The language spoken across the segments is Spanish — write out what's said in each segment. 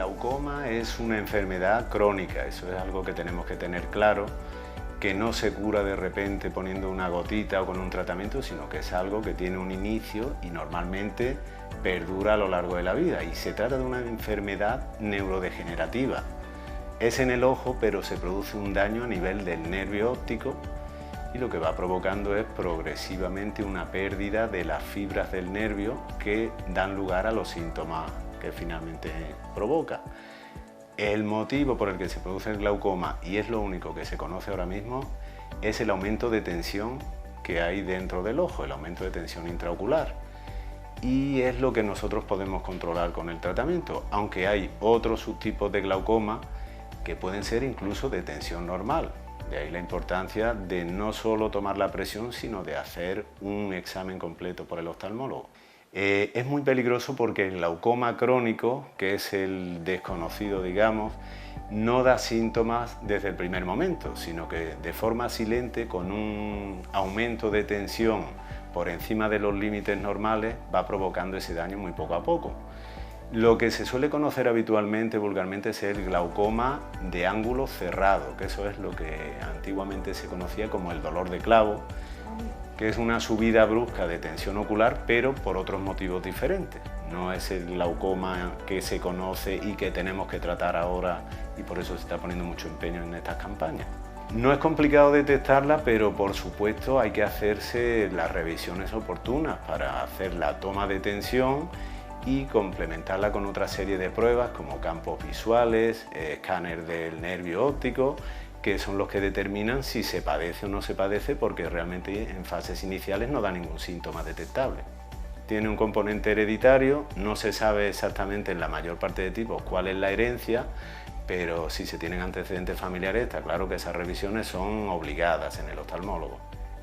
glaucoma es una enfermedad crónica, eso es algo que tenemos que tener claro, que no se cura de repente poniendo una gotita o con un tratamiento, sino que es algo que tiene un inicio y normalmente perdura a lo largo de la vida. Y se trata de una enfermedad neurodegenerativa. Es en el ojo, pero se produce un daño a nivel del nervio óptico y lo que va provocando es progresivamente una pérdida de las fibras del nervio que dan lugar a los síntomas que finalmente provoca. El motivo por el que se produce el glaucoma, y es lo único que se conoce ahora mismo, es el aumento de tensión que hay dentro del ojo, el aumento de tensión intraocular. Y es lo que nosotros podemos controlar con el tratamiento, aunque hay otros subtipos de glaucoma que pueden ser incluso de tensión normal. De ahí la importancia de no solo tomar la presión, sino de hacer un examen completo por el oftalmólogo. Es muy peligroso porque el glaucoma crónico, que es el desconocido, digamos, no da síntomas desde el primer momento, sino que de forma silente, con un aumento de tensión por encima de los límites normales, va provocando ese daño muy poco a poco. Lo que se suele conocer habitualmente, vulgarmente, es el glaucoma de ángulo cerrado, que eso es lo que antiguamente se conocía como el dolor de clavo, que es una subida brusca de tensión ocular, pero por otros motivos diferentes. No es el glaucoma que se conoce y que tenemos que tratar ahora, y por eso se está poniendo mucho empeño en estas campañas. No es complicado detectarla, pero por supuesto hay que hacerse las revisiones oportunas para hacer la toma de tensión y complementarla con otra serie de pruebas como campos visuales, escáner del nervio óptico, que son los que determinan si se padece o no se padece, porque realmente en fases iniciales no da ningún síntoma detectable. Tiene un componente hereditario, no se sabe exactamente en la mayor parte de tipos cuál es la herencia, pero si se tienen antecedentes familiares está claro que esas revisiones son obligadas en el oftalmólogo.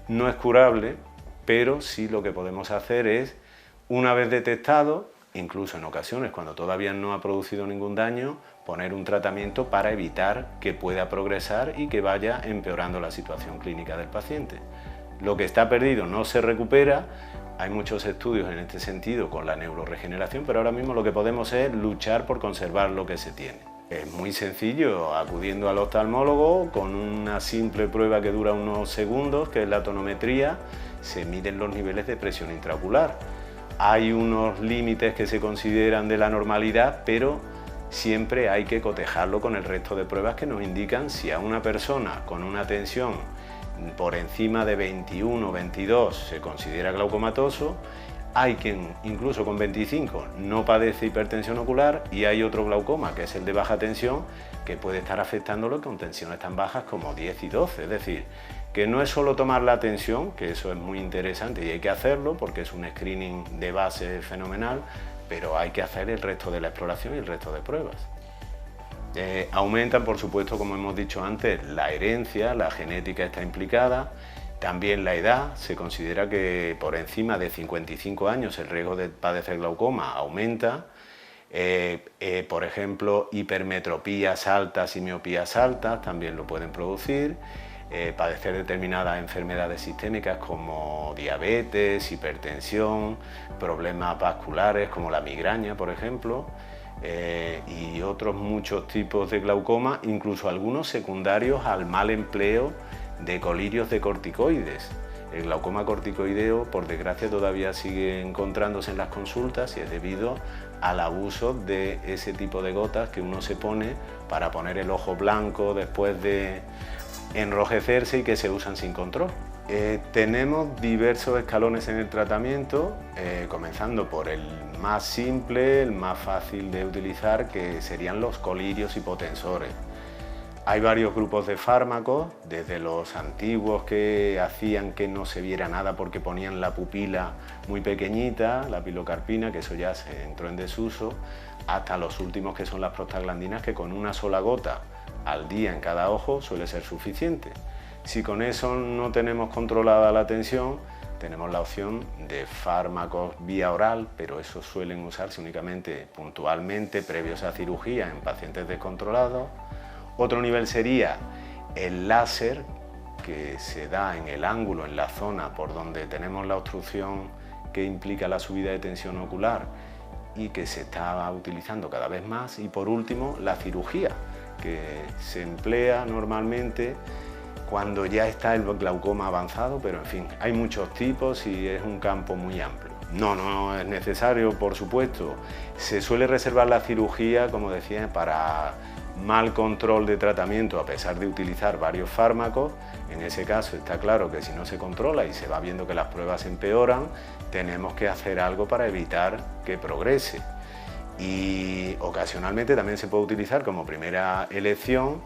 No es curable, pero sí lo que podemos hacer es, una vez detectado, incluso en ocasiones cuando todavía no ha producido ningún daño, poner un tratamiento para evitar que pueda progresar y que vaya empeorando la situación clínica del paciente. Lo que está perdido no se recupera, hay muchos estudios en este sentido con la neuroregeneración, pero ahora mismo lo que podemos es luchar por conservar lo que se tiene. Es muy sencillo, acudiendo al oftalmólogo con una simple prueba que dura unos segundos, que es la tonometría, se miden los niveles de presión intraocular. Hay unos límites que se consideran de la normalidad, pero siempre hay que cotejarlo con el resto de pruebas que nos indican si a una persona con una tensión por encima de 21 o 22 se considera glaucomatoso, hay quien incluso con 25 no padece hipertensión ocular y hay otro glaucoma, que es el de baja tensión, que puede estar afectándolo con tensiones tan bajas como 10 y 12, es decir, que no es solo tomar la tensión, que eso es muy interesante y hay que hacerlo porque es un screening de base fenomenal, pero hay que hacer el resto de la exploración y el resto de pruebas. Aumentan, por supuesto, como hemos dicho antes, la herencia, la genética está implicada, también la edad. Se considera que por encima de 55 años el riesgo de padecer glaucoma aumenta. Por ejemplo, hipermetropías altas y miopías altas también lo pueden producir. Padecer determinadas enfermedades sistémicas como diabetes, hipertensión, problemas vasculares como la migraña, por ejemplo, y otros muchos tipos de glaucoma, incluso algunos secundarios al mal empleo de colirios de corticoides. El glaucoma corticoideo, por desgracia, todavía sigue encontrándose en las consultas y es debido al abuso de ese tipo de gotas que uno se pone para poner el ojo blanco después de enrojecerse y que se usan sin control. Tenemos diversos escalones en el tratamiento, comenzando por el más simple, el más fácil de utilizar, que serían los colirios hipotensores. Hay varios grupos de fármacos, desde los antiguos que hacían que no se viera nada porque ponían la pupila muy pequeñita, la pilocarpina, que eso ya se entró en desuso, hasta los últimos que son las prostaglandinas, que con una sola gota al día en cada ojo suele ser suficiente. Si con eso no tenemos controlada la tensión, tenemos la opción de fármacos vía oral, pero esos suelen usarse únicamente puntualmente, previos a cirugía en pacientes descontrolados. Otro nivel sería el láser, que se da en el ángulo, en la zona por donde tenemos la obstrucción que implica la subida de tensión ocular, y que se está utilizando cada vez más. Y por último, la cirugía, que se emplea normalmente cuando ya está el glaucoma avanzado, pero en fin, hay muchos tipos y es un campo muy amplio. No es necesario, por supuesto. Se suele reservar la cirugía, como decía, para mal control de tratamiento, a pesar de utilizar varios fármacos. En ese caso está claro que si no se controla y se va viendo que las pruebas empeoran, tenemos que hacer algo para evitar que progrese. Y ocasionalmente también se puede utilizar como primera elección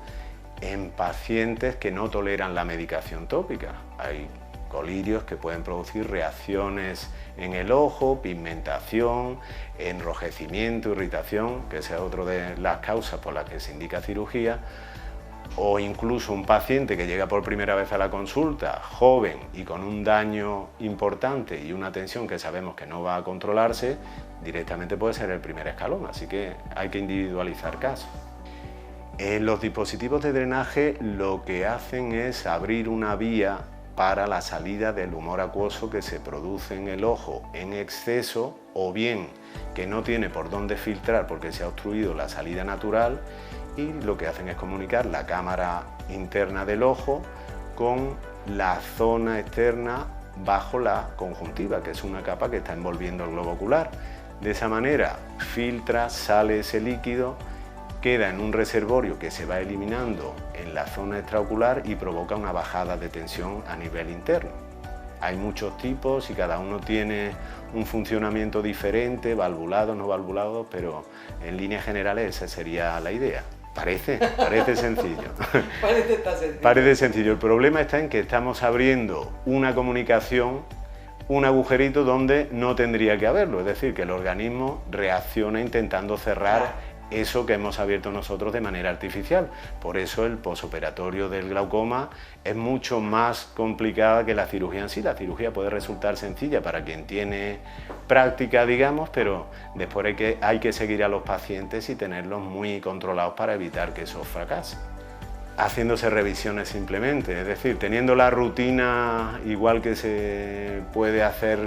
en pacientes que no toleran la medicación tópica. Hay colirios que pueden producir reacciones en el ojo, pigmentación, enrojecimiento, irritación, que esa es otra de las causas por las que se indica cirugía, o incluso un paciente que llega por primera vez a la consulta, joven y con un daño importante y una tensión que sabemos que no va a controlarse, directamente puede ser el primer escalón, así que hay que individualizar casos. Los dispositivos de drenaje lo que hacen es abrir una vía para la salida del humor acuoso que se produce en el ojo en exceso, o bien que no tiene por dónde filtrar porque se ha obstruido la salida natural, y lo que hacen es comunicar la cámara interna del ojo con la zona externa bajo la conjuntiva, que es una capa que está envolviendo el globo ocular. De esa manera filtra, sale ese líquido, queda en un reservorio que se va eliminando en la zona extraocular y provoca una bajada de tensión a nivel interno. Hay muchos tipos y cada uno tiene un funcionamiento diferente, valvulado, no valvulado, pero en líneas generales esa sería la idea. Parece sencillo. Parece sencillo. El problema está en que estamos abriendo una comunicación, un agujerito donde no tendría que haberlo, es decir, que el organismo reacciona intentando cerrar eso que hemos abierto nosotros de manera artificial. Por eso el posoperatorio del glaucoma es mucho más complicada que la cirugía en sí. La cirugía puede resultar sencilla para quien tiene práctica, digamos, pero después hay que seguir a los pacientes y tenerlos muy controlados para evitar que eso fracase. Haciéndose revisiones simplemente, es decir, teniendo la rutina igual que se puede hacer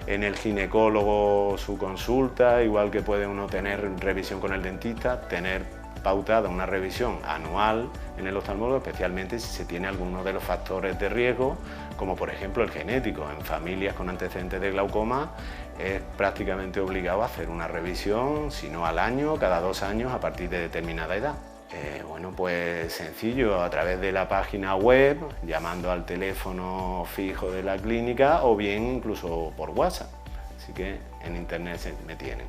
en el ginecólogo su consulta, igual que puede uno tener revisión con el dentista, tener pautada una revisión anual en el oftalmólogo, especialmente si se tiene alguno de los factores de riesgo, como por ejemplo el genético. En familias con antecedentes de glaucoma es prácticamente obligado a hacer una revisión, si no al año, cada 2 años a partir de determinada edad. Bueno, pues sencillo, a través de la página web, llamando al teléfono fijo de la clínica o bien incluso por WhatsApp. Así que en internet me tienen.